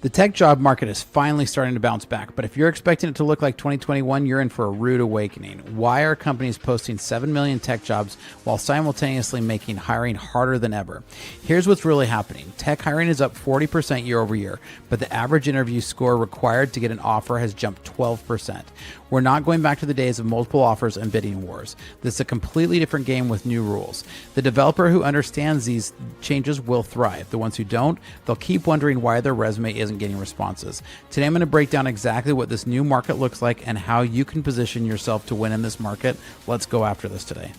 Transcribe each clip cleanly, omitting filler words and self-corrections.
The tech job market is finally starting to bounce back, but if you're expecting it to look like 2021, you're in for a rude awakening. Why are companies posting 7 million tech jobs while simultaneously making hiring harder than ever? Here's what's really happening. Tech hiring is up 40% year over year, but the average interview score required to get an offer has jumped 12%. We're not going back to the days of multiple offers and bidding wars. This is a completely different game with new rules. The developer who understands these changes will thrive. The ones who don't, they'll keep wondering why their resume isn't getting responses. Today, I'm going to break down exactly what this new market looks like and how you can position yourself to win in this market. Let's go after this today.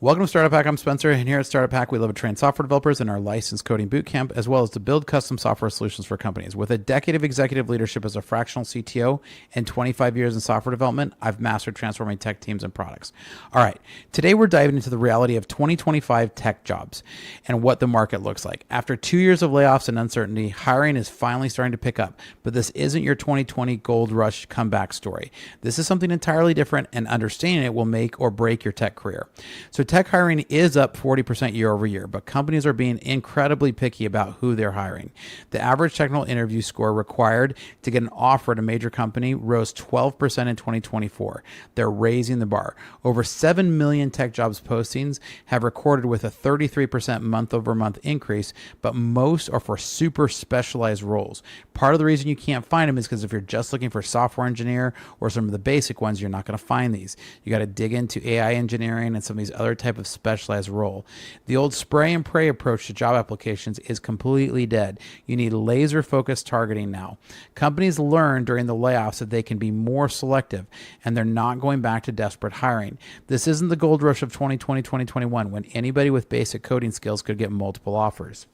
Welcome to Startup Hack. I'm Spencer, and here at Startup Hack, we love to train software developers in our licensed coding bootcamp, as well as to build custom software solutions for companies. With a decade of executive leadership as a fractional CTO and 25 years in software development, I've mastered transforming tech teams and products. All right, today we're diving into the reality of 2025 tech jobs and what the market looks like. After 2 years of layoffs and uncertainty, hiring is finally starting to pick up, but this isn't your 2020 gold rush comeback story. This is something entirely different, and understanding it will make or break your tech career. So tech hiring is up 40% year over year, but companies are being incredibly picky about who they're hiring. The average technical interview score required to get an offer at a major company rose 12% in 2024. They're raising the bar. Over 7 million tech jobs postings have recorded with a 33% month over month increase, but most are for super specialized roles. Part of the reason you can't find them is because if you're just looking for software engineer or some of the basic ones, you're not going to find these. You got to dig into AI engineering and some of these other type of specialized role. The old spray and pray approach to job applications is completely dead. You need laser focused targeting now. Companies learned during the layoffs that they can be more selective, and they're not going back to desperate hiring. This isn't the gold rush of 2020, 2021, when anybody with basic coding skills could get multiple offers.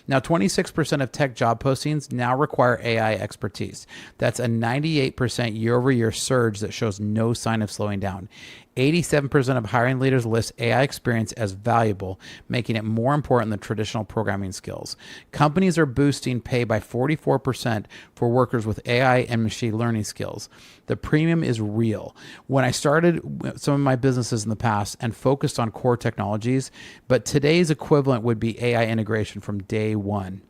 Now, 26% of tech job postings now require AI expertise. That's a 98% year-over-year surge that shows no sign of slowing down. 87% of hiring leaders list AI experience as valuable, making it more important than traditional programming skills. Companies are boosting pay by 44% for workers with AI and machine learning skills. The premium is real. When I started some of my businesses in the past and focused on core technologies, but today's equivalent would be AI integration from day one.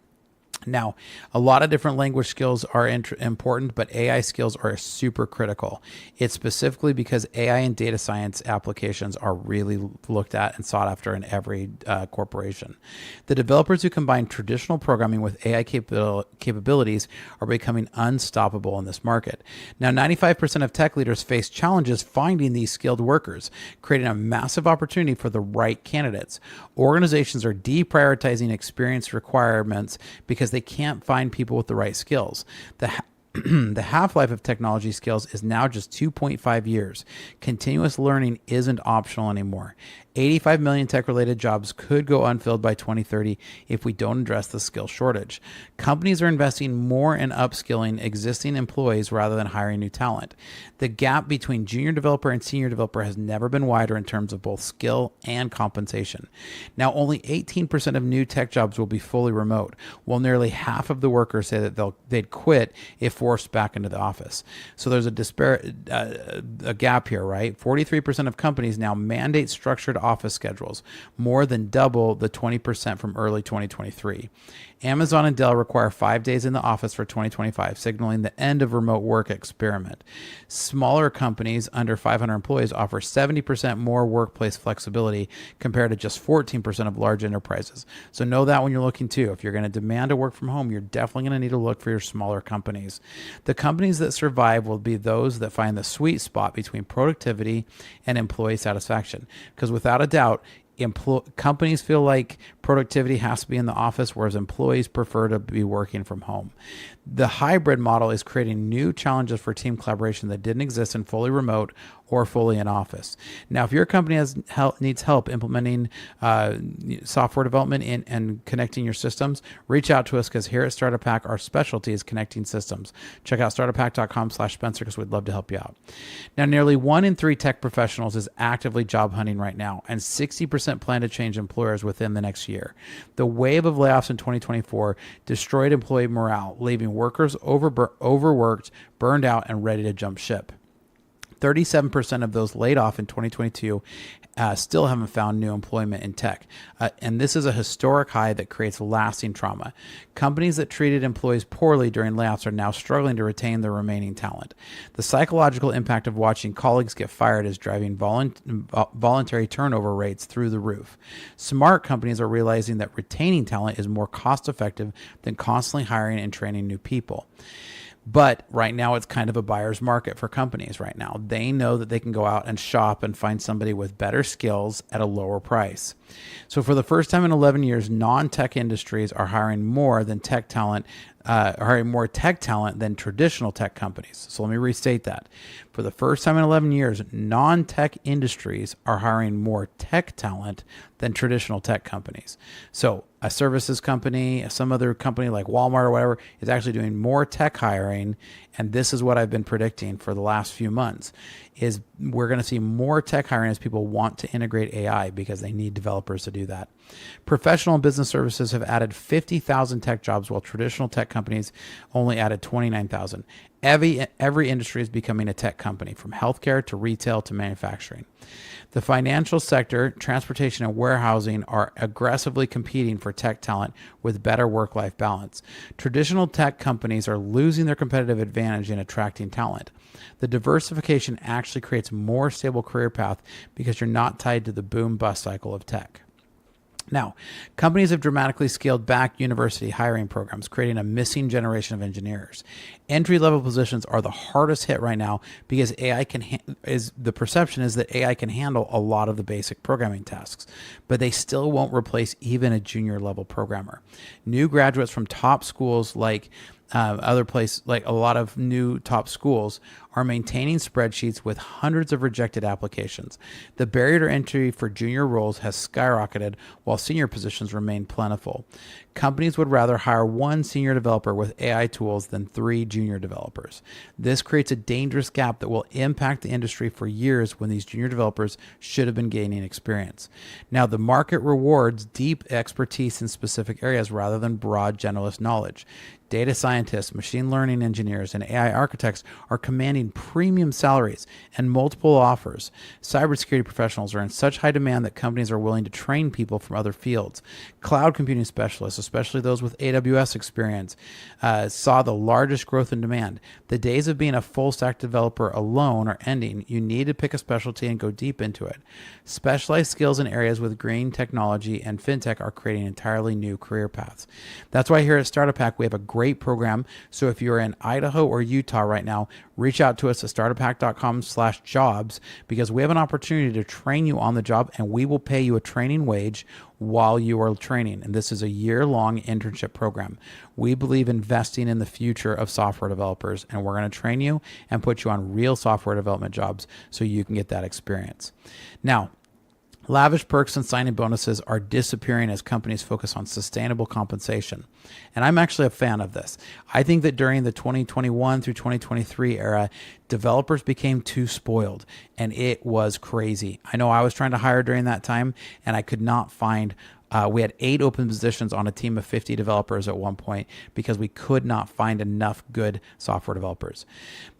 Now, a lot of different language skills are important, but AI skills are super critical. It's specifically because AI and data science applications are really looked at and sought after in every corporation. The developers who combine traditional programming with AI capabilities are becoming unstoppable in this market. Now, 95% of tech leaders face challenges finding these skilled workers, creating a massive opportunity for the right candidates. Organizations are deprioritizing experience requirements because they can't find people with the right skills. The half-life of technology skills is now just 2.5 years. Continuous learning isn't optional anymore. 85 million tech-related jobs could go unfilled by 2030 if we don't address the skill shortage. Companies are investing more in upskilling existing employees rather than hiring new talent. The gap between junior developer and senior developer has never been wider in terms of both skill and compensation. Now, only 18% of new tech jobs will be fully remote, while nearly half of the workers say that they'd quit if forced back into the office. So there's a gap here, right? 43% of companies now mandate structured office schedules, more than double the 20% from early 2023. Amazon and Dell require 5 days in the office for 2025, signaling the end of remote work experiment. Smaller companies under 500 employees offer 70% more workplace flexibility compared to just 14% of large enterprises. So know that when you're looking too. If you're going to demand to work from home, you're definitely going to need to look for your smaller companies. The companies that survive will be those that find the sweet spot between productivity and employee satisfaction. Because without a doubt, companies feel like productivity has to be in the office, whereas employees prefer to be working from home. The hybrid model is creating new challenges for team collaboration that didn't exist in fully remote or fully in office. Now, if your company needs help implementing software development and connecting your systems, reach out to us, because here at Startup Hack, our specialty is connecting systems. Check out startuphack.com/Spencer because we'd love to help you out. Now, nearly 1 in 3 tech professionals is actively job hunting right now, and 60% plan to change employers within the next year. The wave of layoffs in 2024 destroyed employee morale, leaving workers overworked, burned out, and ready to jump ship. 37% of those laid off in 2022 still haven't found new employment in tech. And this is a historic high that creates lasting trauma. Companies that treated employees poorly during layoffs are now struggling to retain their remaining talent. The psychological impact of watching colleagues get fired is driving voluntary turnover rates through the roof. Smart companies are realizing that retaining talent is more cost effective than constantly hiring and training new people. But right now, it's kind of a buyer's market for companies right now. They know that they can go out and shop and find somebody with better skills at a lower price. So for the first time in 11 years, non-tech industries are hiring more tech talent than traditional tech companies. So let me restate that. For the first time in 11 years, non-tech industries are hiring more tech talent than traditional tech companies. So a services company, some other company like Walmart or whatever is actually doing more tech hiring. And this is what I've been predicting for the last few months, is we're going to see more tech hiring as people want to integrate AI because they need developers to do that. Professional and business services have added 50,000 tech jobs, while traditional tech companies only added 29,000. Every industry is becoming a tech company, from healthcare to retail to manufacturing. The financial sector, transportation, and warehousing are aggressively competing for tech talent with better work-life balance. Traditional tech companies are losing their competitive advantage in attracting talent. The diversification actually creates more stable career path because you're not tied to the boom-bust cycle of tech. Now, companies have dramatically scaled back university hiring programs, creating a missing generation of engineers. Entry-level positions are the hardest hit right now because the perception is that AI can handle a lot of the basic programming tasks, but they still won't replace even a junior-level programmer. New graduates from top schools like a lot of new top schools are maintaining spreadsheets with hundreds of rejected applications. The barrier to entry for junior roles has skyrocketed while senior positions remain plentiful. Companies would rather hire one senior developer with AI tools than 3 junior developers. This creates a dangerous gap that will impact the industry for years when these junior developers should have been gaining experience. Now, the market rewards deep expertise in specific areas rather than broad generalist knowledge. Data scientists, machine learning engineers, and AI architects are commanding premium salaries and multiple offers. Cybersecurity professionals are in such high demand that companies are willing to train people from other fields. Cloud computing specialists, especially those with AWS experience, saw the largest growth in demand. The days of being a full-stack developer alone are ending. You need to pick a specialty and go deep into it. Specialized skills in areas with green technology and fintech are creating entirely new career paths. That's why here at Startup Hack, we have a great program. So if you're in Idaho or Utah right now, reach out to us at startuphack.com/jobs, because we have an opportunity to train you on the job, and we will pay you a training wage while you are training. And this is a year-long internship program. We believe investing in the future of software developers, and we're going to train you and put you on real software development jobs so you can get that experience. Now, lavish perks and signing bonuses are disappearing as companies focus on sustainable compensation. And I'm actually a fan of this. I think that during the 2021 through 2023 era, developers became too spoiled, and it was crazy. I know I was trying to hire during that time, and I could not find we had 8 open positions on a team of 50 developers at one point because we could not find enough good software developers.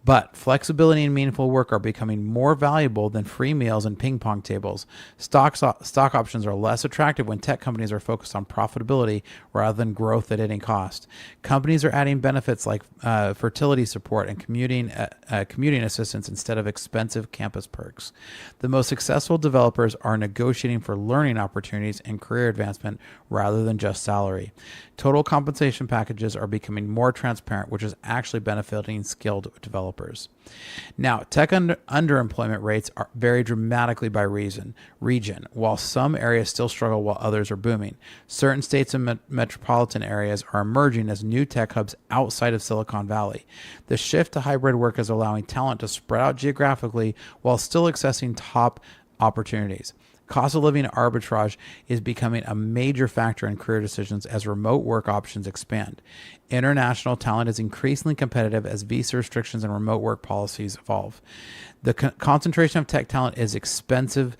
But flexibility and meaningful work are becoming more valuable than free meals and ping pong tables. Stock options are less attractive when tech companies are focused on profitability rather than growth at any cost. Companies are adding benefits like fertility support and commuting assistance instead of expensive campus perks. The most successful developers are negotiating for learning opportunities and career advancement rather than just salary. Total compensation packages are becoming more transparent, which is actually benefiting skilled developers. Now, tech underemployment rates vary dramatically by region, while some areas still struggle while others are booming. Certain states and metropolitan areas are emerging as new tech hubs outside of Silicon Valley. The shift to hybrid work is allowing talent to spread out geographically while still accessing top opportunities. Cost of living arbitrage is becoming a major factor in career decisions as remote work options expand. International talent is increasingly competitive as visa restrictions and remote work policies evolve. The concentration of tech talent is expensive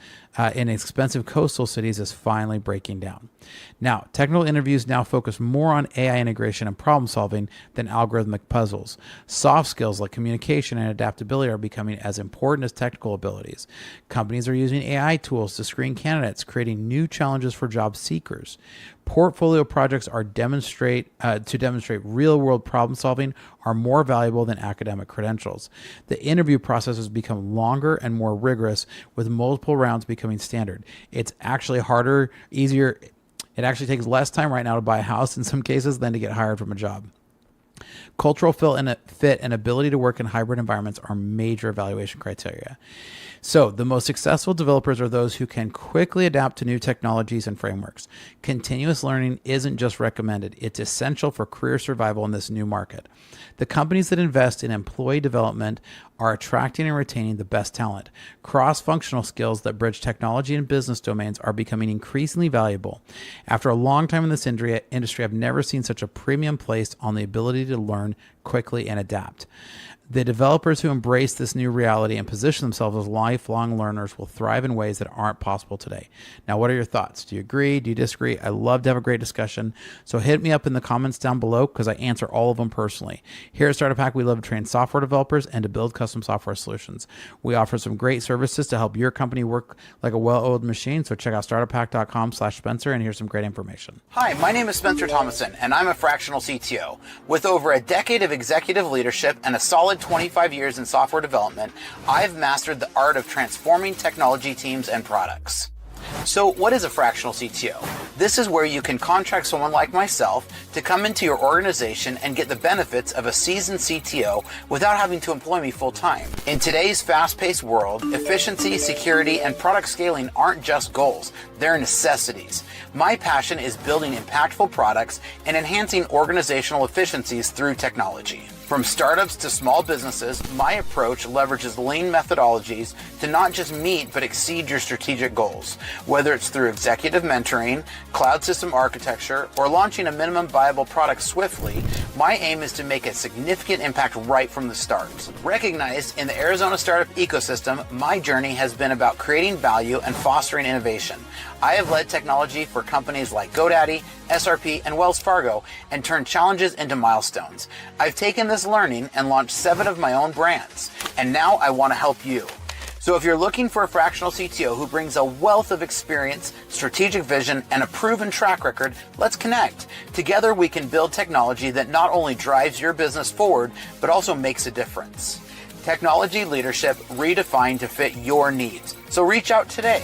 in expensive coastal cities is finally breaking down. Now, technical interviews now focus more on AI integration and problem solving than algorithmic puzzles. Soft skills like communication and adaptability are becoming as important as technical abilities. Companies are using AI tools to screen candidates, creating new challenges for job seekers. Portfolio projects are demonstrate real-world problem solving are more valuable than academic credentials. The interview process has become longer and more rigorous, with multiple rounds becoming standard. It's actually easier. It actually takes less time right now to buy a house in some cases than to get hired from a job. Cultural fit and ability to work in hybrid environments are major evaluation criteria. So the most successful developers are those who can quickly adapt to new technologies and frameworks. Continuous learning isn't just recommended, it's essential for career survival in this new market. The companies that invest in employee development are attracting and retaining the best talent. Cross-functional skills that bridge technology and business domains are becoming increasingly valuable. After a long time in this industry, I've never seen such a premium placed on the ability to learn quickly and adapt. The developers who embrace this new reality and position themselves as lifelong learners will thrive in ways that aren't possible today. Now, what are your thoughts? Do you agree? Do you disagree? I love to have a great discussion. So hit me up in the comments down below because I answer all of them personally. Here at Startup Hack, we love to train software developers and to build custom software solutions. We offer some great services to help your company work like a well-oiled machine. So check out startuphack.com/Spencer and here's some great information. Hi, my name is Spencer Thomason and I'm a fractional CTO. With over a decade of executive leadership and a solid 25 years in software development, I've mastered the art of transforming technology teams and products. So what is a fractional CTO? This is where you can contract someone like myself to come into your organization and get the benefits of a seasoned CTO without having to employ me full time. In today's fast-paced world, efficiency, security, and product scaling aren't just goals, they're necessities. My passion is building impactful products and enhancing organizational efficiencies through technology. From startups to small businesses, my approach leverages lean methodologies to not just meet but exceed your strategic goals. Whether it's through executive mentoring, cloud system architecture, or launching a minimum viable product swiftly, my aim is to make a significant impact right from the start. Recognized in the Arizona startup ecosystem, my journey has been about creating value and fostering innovation. I have led technology for companies like GoDaddy, SRP, and Wells Fargo and turned challenges into milestones. I've taken this learning and launched 7 of my own brands, and now I want to help you. So if you're looking for a fractional CTO who brings a wealth of experience, strategic vision, and a proven track record, let's connect. Together we can build technology that not only drives your business forward, but also makes a difference. Technology leadership redefined to fit your needs. So reach out today.